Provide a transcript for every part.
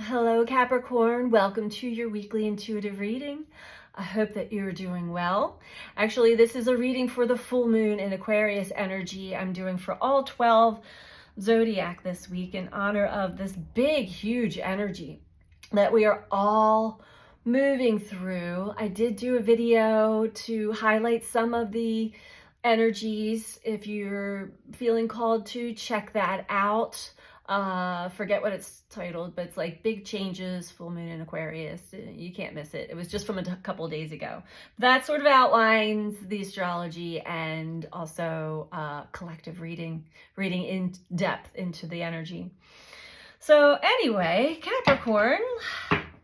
Hello Capricorn, welcome to your weekly intuitive reading. I hope that you're doing well. Actually, this is a reading for the full moon in Aquarius energy. I'm doing for all 12 zodiac this week in honor of this big, huge energy that we are all moving through. I did do a video to highlight some of the energies. If you're feeling called to, check that out. Forget what it's titled, but it's like big changes, full moon in Aquarius. You can't miss it. It was just from a couple of days ago. That sort of outlines the astrology and also collective reading in depth into the energy. So anyway, Capricorn,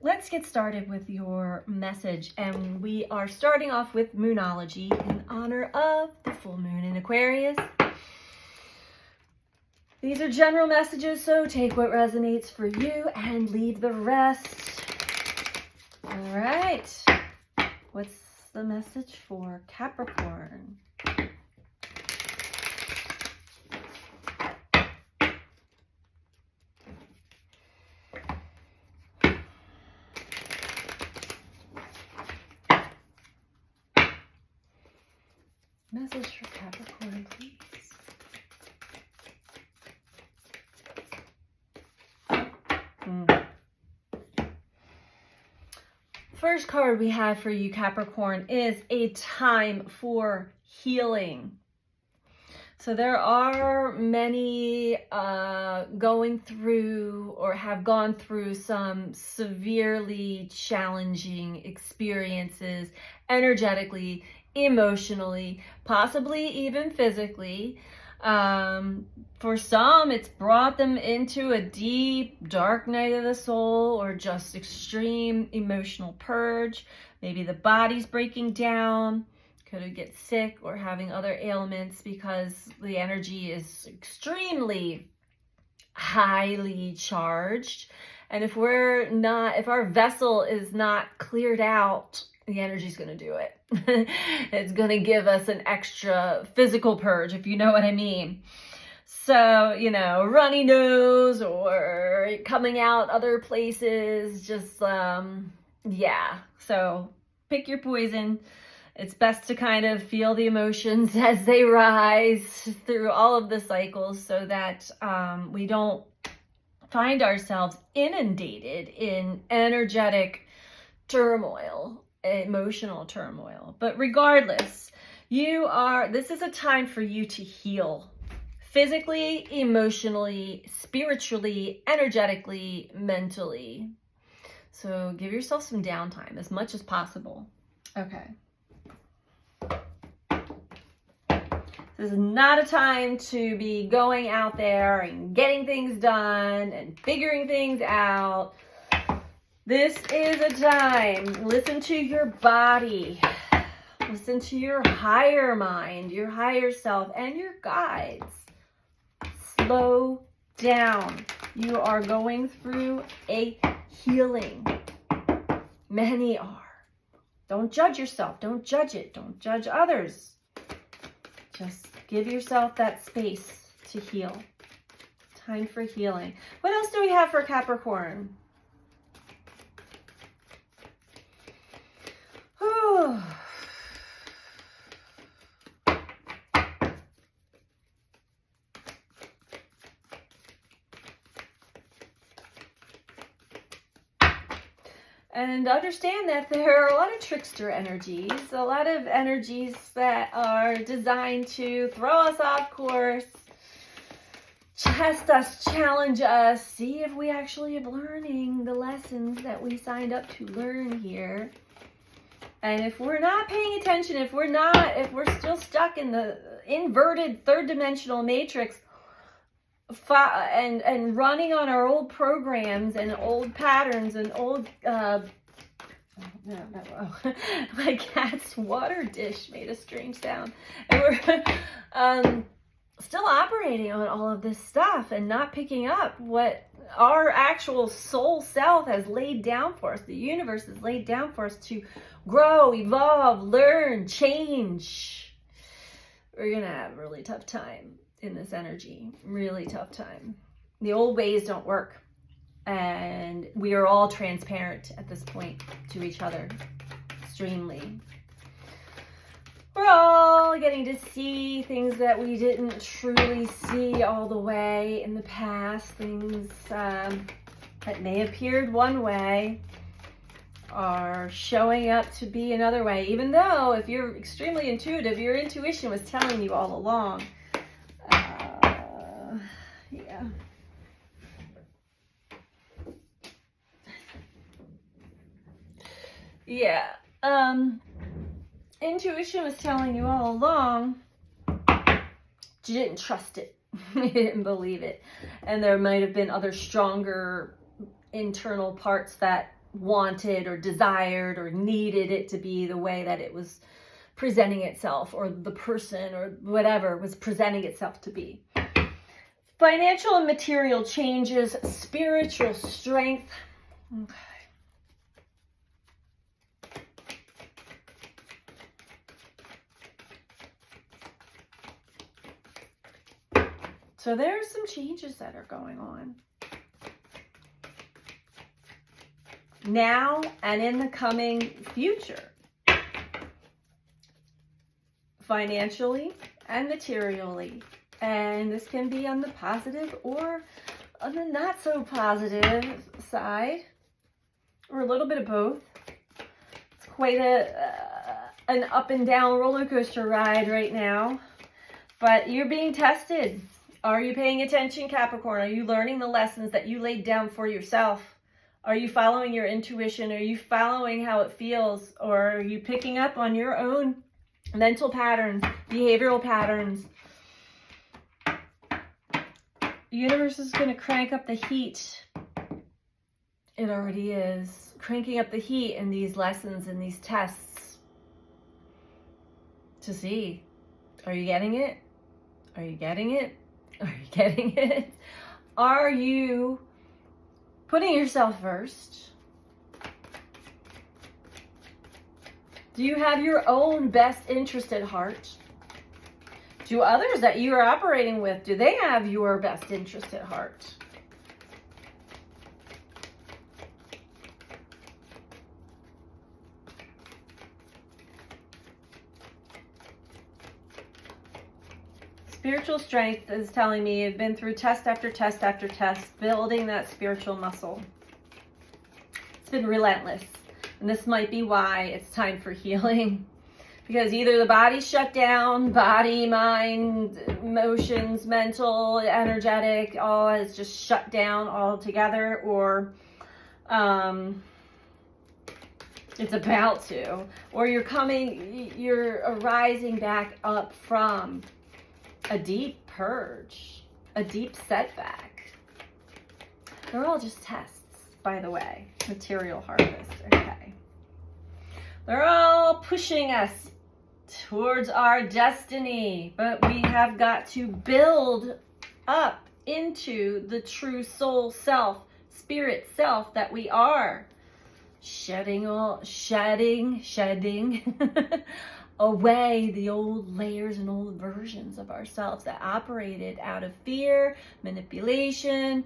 let's get started with your message. And we are starting off with Moonology in honor of the full moon in Aquarius. These are general messages, so take what resonates for you and leave the rest. All right. What's the message for Capricorn? Message for Capricorn, please. First card we have for you, Capricorn, is a time for healing. So there are many going through or have gone through some severely challenging experiences energetically, emotionally, possibly even physically. For some, it's brought them into a deep, dark night of the soul or just extreme emotional purge. Maybe the body's breaking down, could get sick or having other ailments because the energy is extremely highly charged. And if our vessel is not cleared out, the energy is going to do it. It's going to give us an extra physical purge, if you know what I mean. So, runny nose or coming out other places, just, yeah. So pick your poison. It's best to kind of feel the emotions as they rise through all of the cycles so that we don't find ourselves inundated in energetic turmoil, emotional turmoil. But regardless, this is a time for you to heal physically, emotionally, spiritually, energetically, mentally. So give yourself some downtime as much as possible. Okay. This is not a time to be going out there and getting things done and figuring things out. This is a time. Listen to your body. Listen to your higher mind, your higher self, and your guides. Slow down. You are going through a healing. Many are. Don't judge yourself. Don't judge it. Don't judge others. Just give yourself that space to heal. Time for healing. What else do we have for Capricorn? And understand that there are a lot of trickster energies, a lot of energies that are designed to throw us off course, test us, challenge us, see if we actually are learning the lessons that we signed up to learn here. And if we're not paying attention, if we're still stuck in the inverted third dimensional matrix, and running on our old programs and old patterns and old my cat's water dish made a strange sound, and we're still operating on all of this stuff and not picking up what our actual soul self has laid down for us, the universe has laid down for us to grow, evolve, learn, change. We're gonna have a really tough time in this energy. Really tough time. The old ways don't work. And we are all transparent at this point to each other, extremely. We're all getting to see things that we didn't truly see all the way in the past. Things that may have appeared one way are showing up to be another way. Even though if you're extremely intuitive, your intuition was telling you all along. Yeah. Yeah. Intuition was telling you all along, you didn't trust it. You didn't believe it. And there might have been other stronger internal parts that wanted or desired or needed it to be the way that it was presenting itself, or the person or whatever was presenting itself to be. Financial and material changes, spiritual strength. Okay. So there's some changes that are going on now and in the coming future, financially and materially. And this can be on the positive or on the not so positive side, or a little bit of both. It's quite an up and down roller coaster ride right now, but you're being tested. Are you paying attention, Capricorn? Are you learning the lessons that you laid down for yourself? Are you following your intuition? Are you following how it feels? Or are you picking up on your own mental patterns, behavioral patterns? The universe is going to crank up the heat. It already is cranking up the heat in these lessons and these tests to see, are you getting it? Are you getting it? Are you getting it? Are you putting yourself first? Do you have your own best interest at heart? Do others that you are operating with, do they have your best interest at heart? Spiritual strength is telling me you've been through test after test after test, building that spiritual muscle. It's been relentless. And this might be why it's time for healing. Because either the body's shut down, body, mind, emotions, mental, energetic, all is just shut down altogether, or it's about to. Or you're arising back up from a deep purge, a deep setback. They're all just tests, by the way. Material harvest, okay. They're all pushing us towards our destiny, but we have got to build up into the true soul self, spirit self that we are. Shedding away the old layers and old versions of ourselves that operated out of fear, manipulation,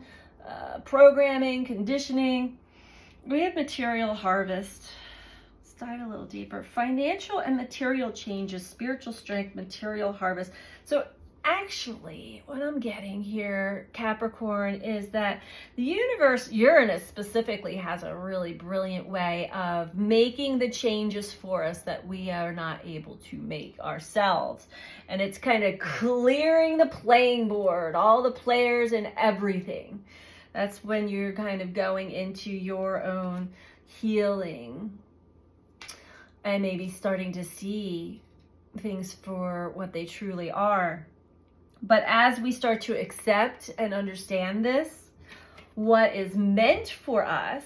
programming, conditioning. We have material harvest. Let's dive a little deeper. Financial and material changes, spiritual strength, material harvest. So actually, what I'm getting here, Capricorn, is that the universe, Uranus specifically, has a really brilliant way of making the changes for us that we are not able to make ourselves. And it's kind of clearing the playing board, all the players and everything. That's when you're kind of going into your own healing and maybe starting to see things for what they truly are. But as we start to accept and understand this, what is meant for us,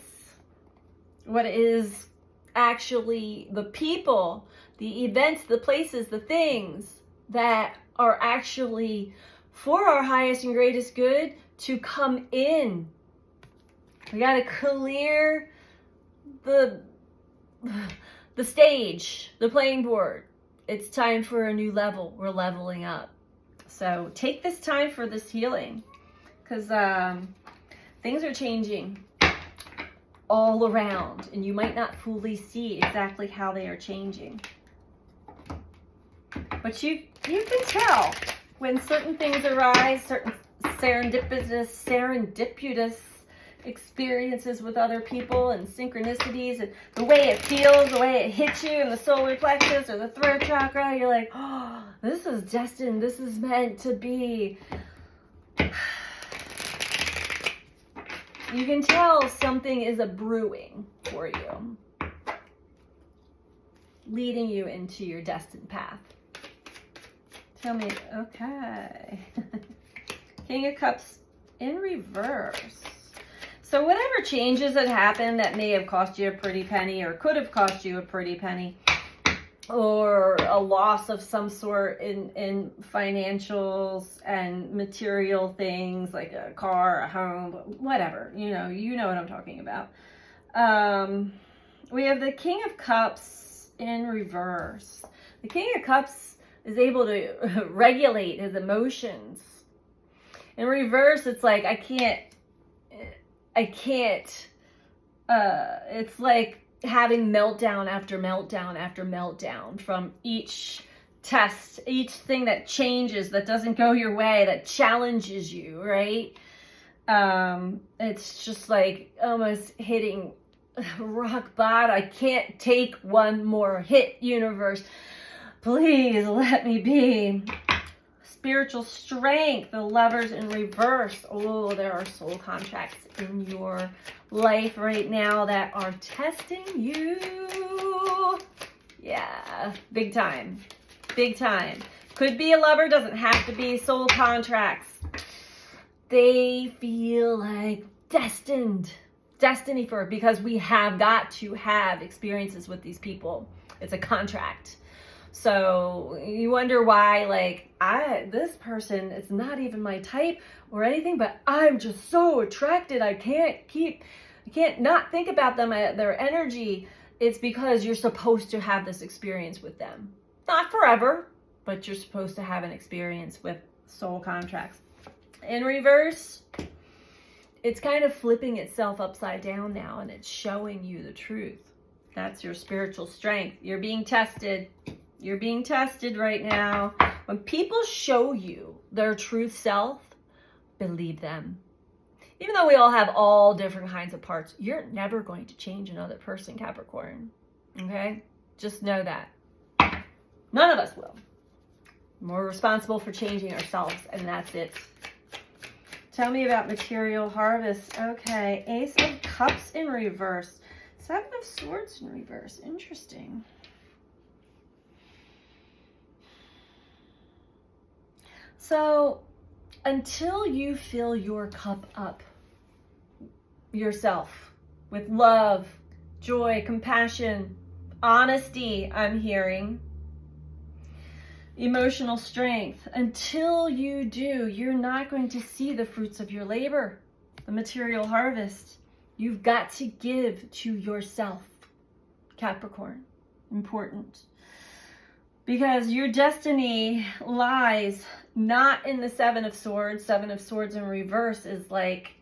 what is actually the people, the events, the places, the things that are actually for our highest and greatest good to come in. We got to clear the stage, the playing board. It's time for a new level. We're leveling up. So take this time for this healing, because things are changing. all around, and you might not fully see exactly how they are changing. But you can tell when certain things arise, certain serendipitous experiences with other people and synchronicities, and the way it feels, the way it hits you in the solar plexus or the throat chakra. You're like, oh, this is destined. This is meant to be. You can tell something is a brewing for you, leading you into your destined path. Tell me, okay. King of Cups in reverse. So whatever changes that happened that may have cost you a pretty penny, or could have cost you a pretty penny, or a loss of some sort in financials and material things like a car, a home, whatever, you know what I'm talking about. We have the King of Cups in reverse. The King of Cups is able to regulate his emotions. In reverse, it's like, I can't, it's like having meltdown after meltdown after meltdown from each test, each thing that changes, that doesn't go your way, that challenges you, right? It's just like almost hitting rock bottom. I can't take one more hit, universe. Please let me be. Spiritual strength, the Lovers in reverse. Oh, there are soul contracts in your life right now that are testing you. Yeah, big time. Big time. Could be a lover, doesn't have to be. Soul contracts. They feel like destiny for it, because we have got to have experiences with these people. It's a contract. So you wonder why, like, this person, it's not even my type or anything, but I'm just so attracted. I can't not think about them, their energy. It's because you're supposed to have this experience with them. Not forever, but you're supposed to have an experience with soul contracts. In reverse, it's kind of flipping itself upside down now, and it's showing you the truth. That's your spiritual strength. You're being tested. You're being tested right now. When people show you their truth self, believe them. Even though we all have all different kinds of parts, you're never going to change another person, Capricorn. Okay? Just know that. None of us will. We're responsible for changing ourselves, and that's it. Tell me about material harvest. Okay. Ace of Cups in reverse. Seven of Swords in reverse. Interesting. So, until you fill your cup up yourself with love, joy, compassion, honesty, I'm hearing, emotional strength, until you do, you're not going to see the fruits of your labor, the material harvest. You've got to give to yourself, Capricorn. Important. Because your destiny lies not in the Seven of Swords. Seven of Swords in reverse is like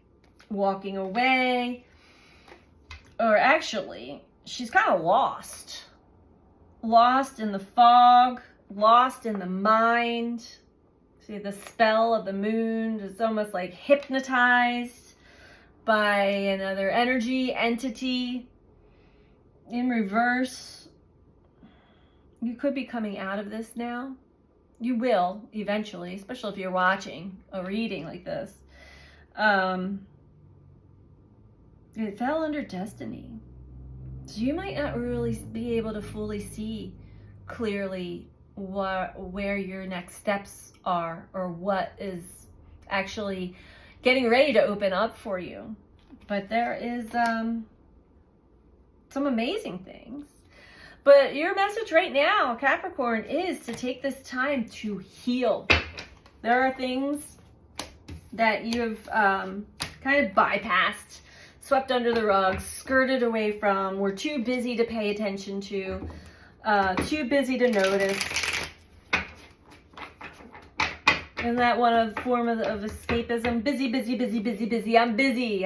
walking away. Or actually, she's kind of lost. Lost in the fog. Lost in the mind. See, the spell of the moon is almost like hypnotized by another energy, entity. In reverse. You could be coming out of this now. You will eventually, especially if you're watching a reading like this. It fell under destiny. So you might not really be able to fully see clearly where your next steps are, or what is actually getting ready to open up for you. But there is some amazing things. But your message right now, Capricorn, is to take this time to heal. There are things that you've kind of bypassed, swept under the rug, skirted away from, were too busy to pay attention to, too busy to notice. Isn't that one form of escapism? Busy, busy, busy, busy, busy. I'm busy.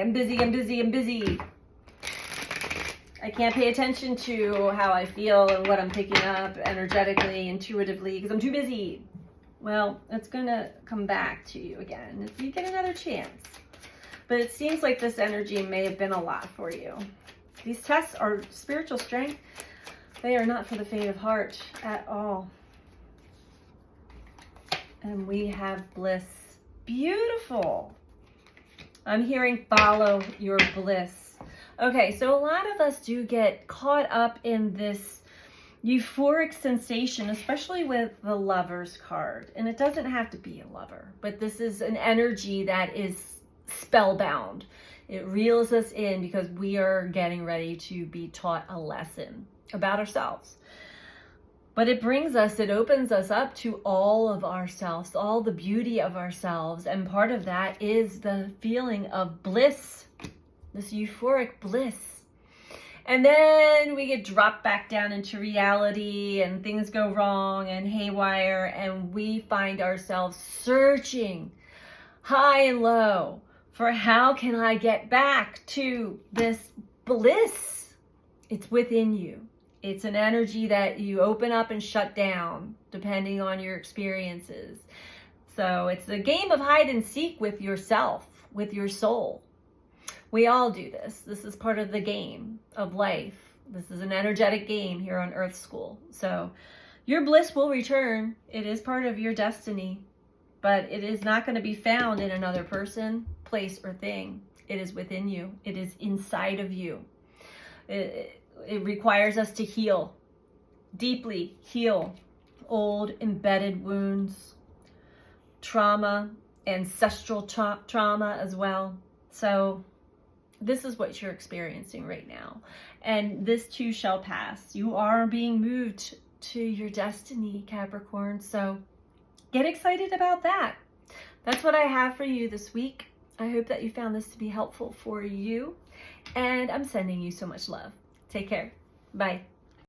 I can't pay attention to how I feel and what I'm picking up energetically, intuitively, because I'm too busy. Well, it's going to come back to you again if you get another chance. But it seems like this energy may have been a lot for you. These tests are spiritual strength. They are not for the faint of heart at all. And we have bliss. Beautiful. I'm hearing follow your bliss. Okay, so a lot of us do get caught up in this euphoric sensation, especially with the Lover's card. And it doesn't have to be a lover, but this is an energy that is spellbound. It reels us in because we are getting ready to be taught a lesson about ourselves. But it brings us, it opens us up to all of ourselves, all the beauty of ourselves. And part of that is the feeling of bliss, this euphoric bliss. And then we get dropped back down into reality and things go wrong and haywire. And we find ourselves searching high and low for how can I get back to this bliss? It's within you. It's an energy that you open up and shut down depending on your experiences. So it's a game of hide and seek with yourself, with your soul. We all do this. This is part of the game of life. This is an energetic game here on Earth School. So your bliss will return. It is part of your destiny, but it is not going to be found in another person, place, or thing. It is within you. It is inside of you. It requires us to heal, deeply heal old embedded wounds, trauma, ancestral trauma as well. So this is what you're experiencing right now. And this too shall pass. You are being moved to your destiny, Capricorn. So get excited about that. That's what I have for you this week. I hope that you found this to be helpful for you. And I'm sending you so much love. Take care. Bye.